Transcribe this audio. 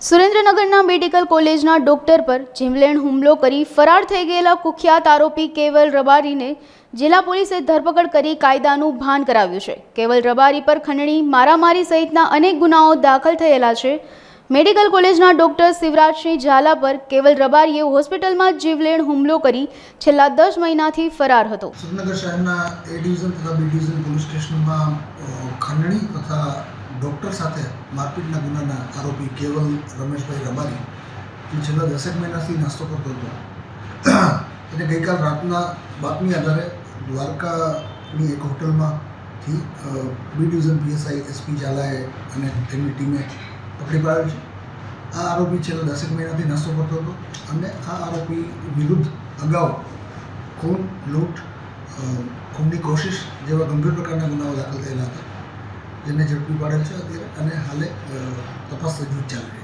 સુરેન્દ્રનગરના મેડિકલ કોલેજના ડોક્ટર પર જીવલેણ હુમલો કરી ફરાર થઈ ગયેલા કુખ્યાત આરોપી કેવલ રબારીને જિલ્લા પોલીસે ધરપકડ કરી કાયદાનું ભાન કરાવ્યું છે। કેવલ રબારી પર ખંડણી, મારામારી સહિતના અનેક ગુનાઓ દાખલ થયેલા છે। મેડિકલ કોલેજના ડોક્ટર શિવરાજસિંહ ઝાલા પર કેવલ રબારીએ હોસ્પિટલમાં જીવલેણ હુમલો કરી છેલ્લા 10 મહિનાથી ફરાર હતો। સુરેન્દ્રનગર શહેરના એ ડિવિઝન તથા બી ડિવિઝન પોલીસ સ્ટેશનમાં ખંડણી તથા ડૉક્ટર સાથે મારપીટના ગુનાના આરોપી કેવલ રમેશભાઈ રબારી જે છેલ્લા 10 મહિનાથી નાસ્તો કરતો હતો એને ગઈકાલ રાતના બાતમી આધારે દ્વારકાની એક હોટલમાંથી બી ડિવિઝન પીએસઆઈ એસપી ઝાલાએ અને તેમની ટીમે પકડી પાડેલ છે। આ આરોપી છેલ્લા 10 મહિનાથી નાસ્તો કરતો હતો અને આ આરોપી વિરુદ્ધ અગાઉ ખૂન, લૂંટ, ખૂનની કોશિશ જેવા ગંભીર પ્રકારના ગુનાઓ દાખલ થયેલા હતા, જેને ઝડપી પાડેલ છે અત્યારે અને હાલે તપાસ હજુ ચાલી રહી છે।